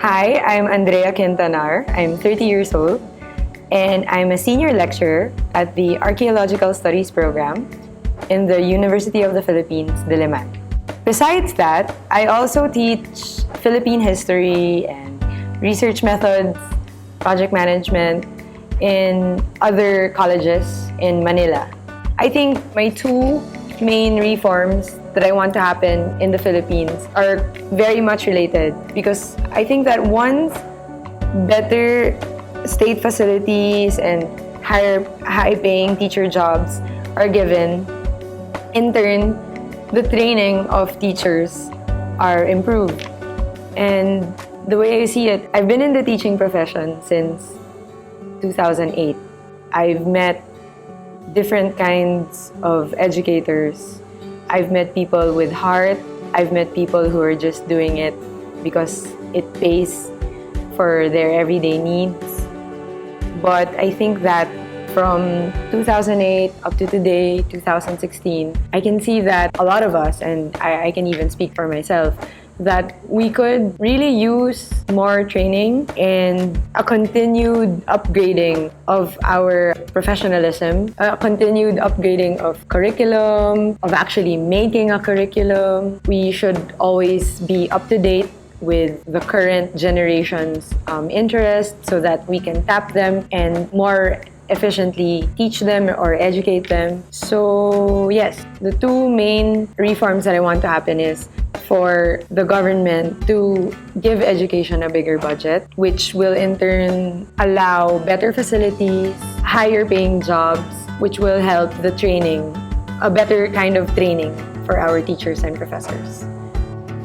Hi, I'm Andrea Quintanar. I'm 30 years old, and I'm a senior lecturer at the Archaeological Studies program in the University of the Philippines, Diliman. Besides that, I also teach Philippine history and research methods, project management in other colleges in Manila. I think my two main reforms that I want to happen in the Philippines are very much related because I think that once better state facilities and high-paying teacher jobs are given, in turn, the training of teachers are improved. And the way I see it, I've been in the teaching profession since 2008. I've met different kinds of educators. I've met people with heart. I've met people who are just doing it because it pays for their everyday needs. But I think that from 2008 up to today, 2016, I can see that a lot of us, and I can even speak for myself, that we could really use more training and a continued upgrading of our professionalism, a continued upgrading of curriculum, of actually making a curriculum. We should always be up to date with the current generation's interests so that we can tap them and more efficiently teach them or educate them. So yes, the two main reforms that I want to happen is for the government to give education a bigger budget, which will in turn allow better facilities, higher paying jobs, which will help the training, a better kind of training for our teachers and professors.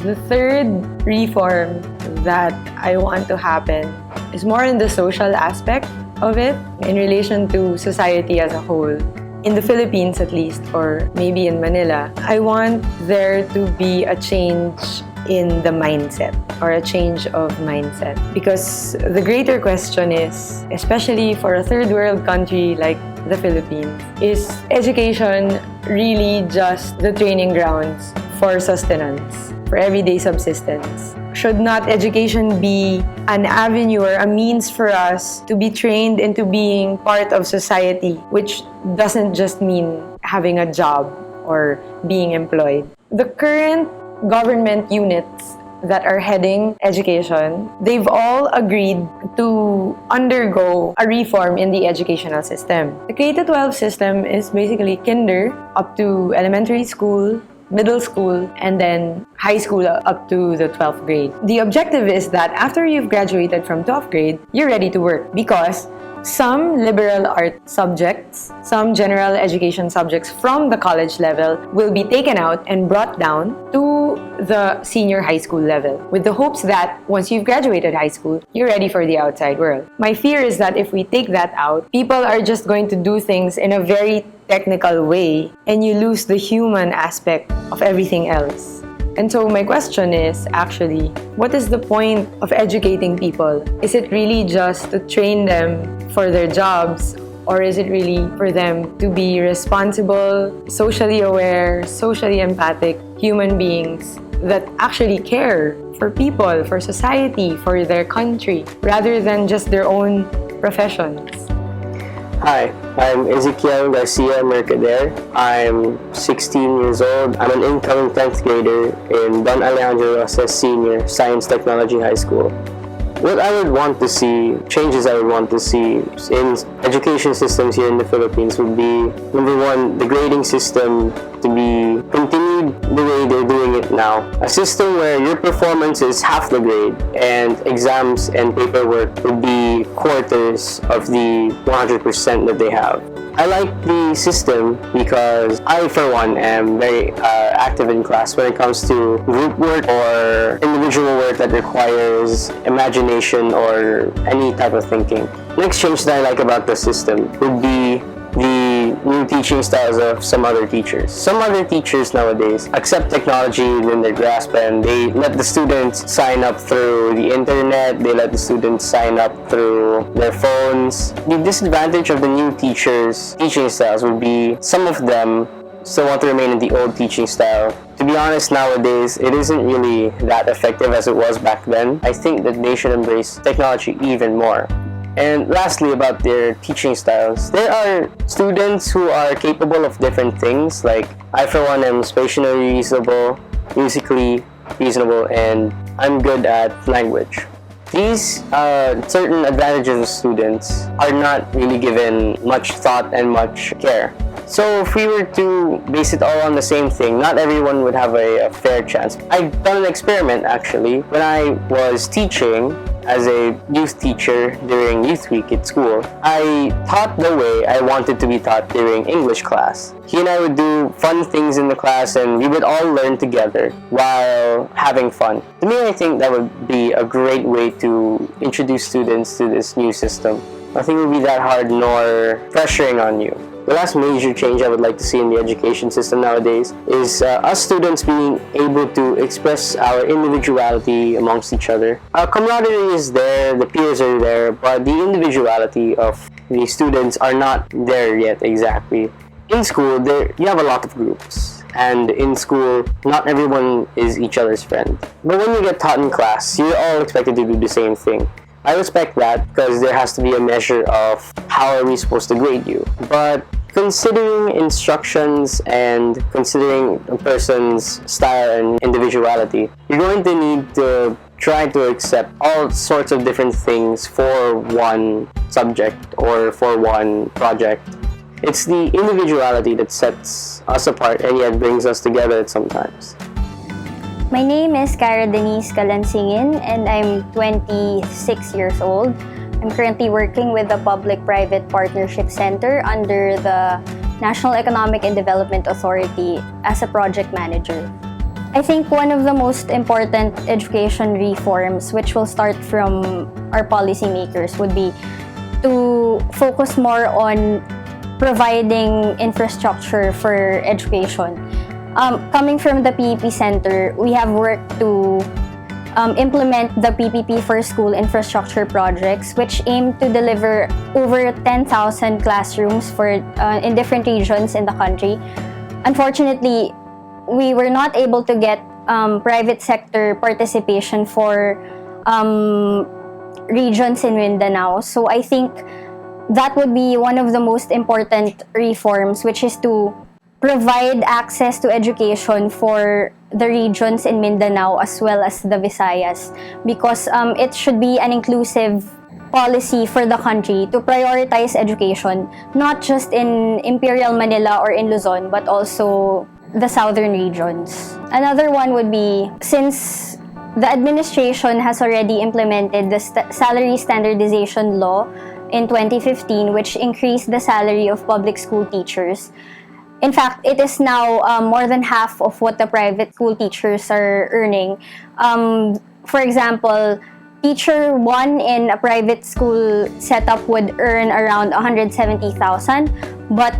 The third reform that I want to happen is more in the social aspect of it in relation to society as a whole. In the Philippines at least, or maybe in Manila, I want there to be a change in the mindset or a change of mindset. Because the greater question is, especially for a third world country like the Philippines, is education really just the training grounds for sustenance, for everyday subsistence? Should not education be an avenue or a means for us to be trained into being part of society, which doesn't just mean having a job or being employed? The current government units that are heading education, they've all agreed to undergo a reform in the educational system. The K-12 system is basically kinder up to elementary school, middle school, and then high school up to the 12th grade. The objective is that after you've graduated from 12th grade, you're ready to work because some liberal art subjects, some general education subjects from the college level will be taken out and brought down to the senior high school level with the hopes that once you've graduated high school, you're ready for the outside world. My fear is that if we take that out, people are just going to do things in a very technical way and you lose the human aspect of everything else. And so my question is actually, what is the point of educating people? Is it really just to train them for their jobs, or is it really for them to be responsible, socially aware, socially empathic human beings that actually care for people, for society, for their country, rather than just their own professions? Hi, I'm Ezekiel Garcia Mercader. I'm 16 years old. I'm an incoming 10th grader in Don Alejandro Rosas Senior Science Technology High School. What I would want to see, changes I would want to see in education systems here in the Philippines would be, number one, the grading system to be continued the way they're doing it now. A system where your performance is half the grade and exams and paperwork would be quarters of the 100% that they have. I like the system because I, for one, am very active in class when it comes to group work or individual work that requires imagination or any type of thinking. Next change that I like about the system would be the new teaching styles of some other teachers. Some other teachers nowadays accept technology in their grasp and they let the students sign up through the internet, they let the students sign up through their phones. The disadvantage of the new teachers' teaching styles would be some of them still want to remain in the old teaching style. To be honest, nowadays, it isn't really that effective as it was back then. I think that they should embrace technology even more. And lastly, about their teaching styles, there are students who are capable of different things. Like, I for one am spatially reasonable, musically reasonable, and I'm good at language. These certain advantages of students are not really given much thought and much care. So if we were to base it all on the same thing, not everyone would have a fair chance. I've done an experiment actually. When I was teaching as a youth teacher during Youth Week at school, I taught the way I wanted to be taught during English class. He and I would do fun things in the class and we would all learn together while having fun. To me, I think that would be a great way to introduce students to this new system. Nothing would be that hard nor pressuring on you. The last major change I would like to see in the education system nowadays is us students being able to express our individuality amongst each other. Our camaraderie is there, the peers are there, but the individuality of the students are not there yet exactly. In school, you have a lot of groups, and in school, not everyone is each other's friend. But when you get taught in class, you're all expected to do the same thing. I respect that because there has to be a measure of how are we supposed to grade you. But considering instructions and considering a person's style and individuality, you're going to need to try to accept all sorts of different things for one subject or for one project. It's the individuality that sets us apart and yet brings us together sometimes. My name is Cara Denise Kalansingin and I'm 26 years old. I'm currently working with the Public-Private Partnership Center under the National Economic and Development Authority as a project manager. I think one of the most important education reforms, which will start from our policymakers, would be to focus more on providing infrastructure for education. Coming from the PEP Center, we have worked to implement the PPP for School infrastructure projects, which aim to deliver over 10,000 classrooms in different regions in the country. Unfortunately, we were not able to get private sector participation for regions in Mindanao. So I think that would be one of the most important reforms, which is to provide access to education for the regions in Mindanao as well as the Visayas, because it should be an inclusive policy for the country to prioritize education, not just in Imperial Manila or in Luzon, but also the southern regions. Another one would be, since the administration has already implemented the salary standardization law in 2015, which increased the salary of public school teachers. In fact, it is now more than half of what the private school teachers are earning. For example, teacher 1 in a private school setup would earn around 170,000, but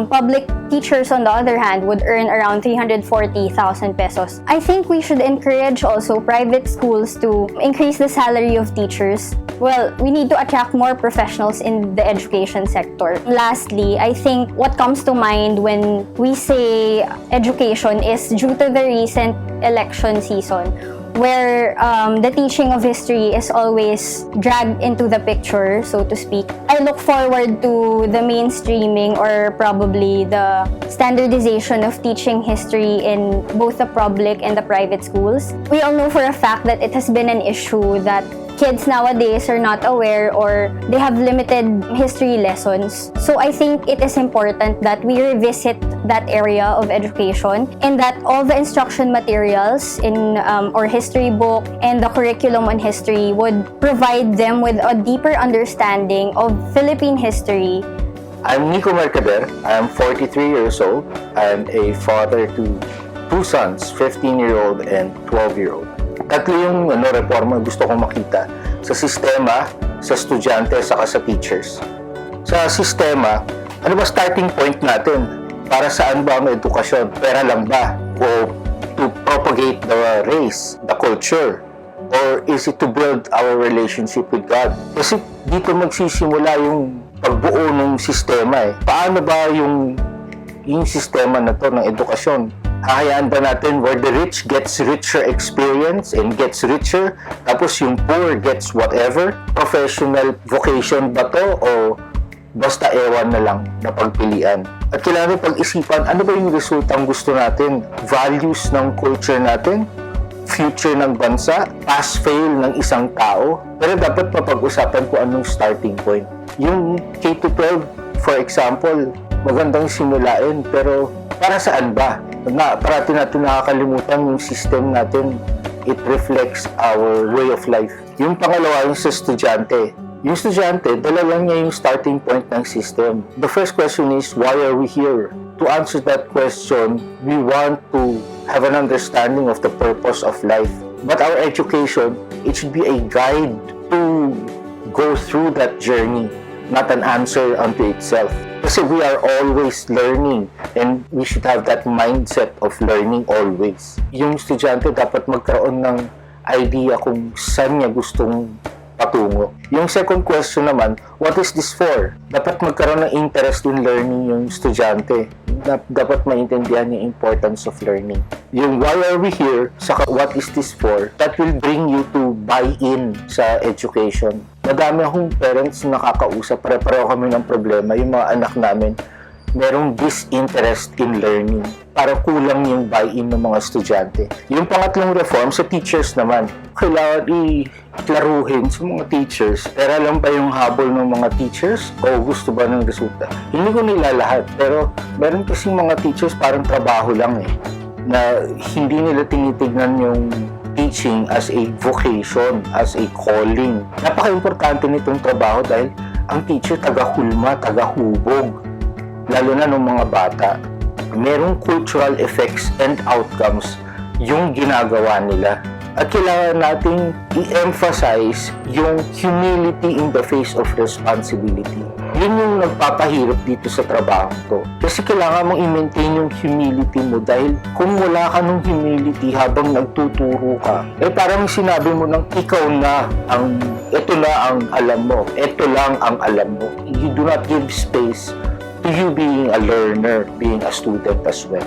public teachers, on the other hand, would earn around 340,000 pesos. I think we should encourage also private schools to increase the salary of teachers. Well, we need to attract more professionals in the education sector. Lastly, I think what comes to mind when we say education is due to the recent election season, where the teaching of history is always dragged into the picture, so to speak. I look forward to the mainstreaming or probably the standardization of teaching history in both the public and the private schools. We all know for a fact that it has been an issue that kids nowadays are not aware or they have limited history lessons. So I think it is important that we revisit that area of education and that all the instruction materials in our history book and the curriculum on history would provide them with a deeper understanding of Philippine history. I'm Nico Mercader. I'm 43 years old. I'm a father to two sons, 15-year-old and 12-year-old. Tatlo yung reforma gusto kong makita sa sistema, sa estudyante, saka sa teachers. Sa sistema, ano ba starting point natin? Para saan ba ang edukasyon? Pera lang ba? O to propagate the race, the culture? Or is it to build our relationship with God? Kasi dito magsisimula yung pagbuo ng sistema eh. Paano ba yung yung sistema na to ng edukasyon? Hahayaan ba natin where the rich gets richer experience and gets richer, tapos yung poor gets whatever? Professional vocation ba to o basta ewan na lang na pagpilian? At kailangan pag-isipan, ano ba yung resultang gusto natin? Values ng culture natin? Future ng bansa? Pass-fail ng isang tao? Pero dapat mapag-usapan kung anong starting point. Yung K-12, for example, magandang simulain, pero para saan ba? Parati natin nakakalimutan yung system natin. It reflects our way of life. Yung pangalawa, yung sa estudyante. Yung estudyante, dala lang niya yung starting point ng system. The first question is, why are we here? To answer that question, we want to have an understanding of the purpose of life. But our education, it should be a guide to go through that journey, not an answer unto itself. Kasi we are always learning and we should have that mindset of learning always. Yung estudyante dapat magkaroon ng idea kung saan niya gustong patungo. Yung second question naman, what is this for? Dapat magkaroon ng interest in learning yung estudyante. Dapat maintindihan yung importance of learning. Yung why are we here, saka what is this for, that will bring you to buy-in sa education. Madami akong parents na nakakausap, pare-pareho kami ng problema. Yung mga anak namin, merong disinterest in learning. Para kulang yung buy-in ng mga estudyante. Yung pangatlong reform, sa teachers naman, kailangan i-klaruhin sa mga teachers. Pera lang ba yung habol ng mga teachers o gusto ba ng resulta? Hindi ko nila lahat, pero meron kasing mga teachers parang trabaho lang na hindi nila tinitignan yung teaching as a vocation, as a calling. Napaka-importante nitong trabaho dahil ang teacher taga-hulma, taga-hubog, lalo na ng mga bata. Merong cultural effects and outcomes yung ginagawa nila. At kailangan nating i-emphasize yung humility in the face of responsibility. Yun yung nagpapahirap dito sa trabaho to. Kasi kailangan mong i-maintain yung humility mo dahil kung wala ka ng humility habang nagtuturo ka, parang sinabi mo nang ikaw na ito na ang alam mo, ito lang ang alam mo. You do not give space to you being a learner, being a student as well.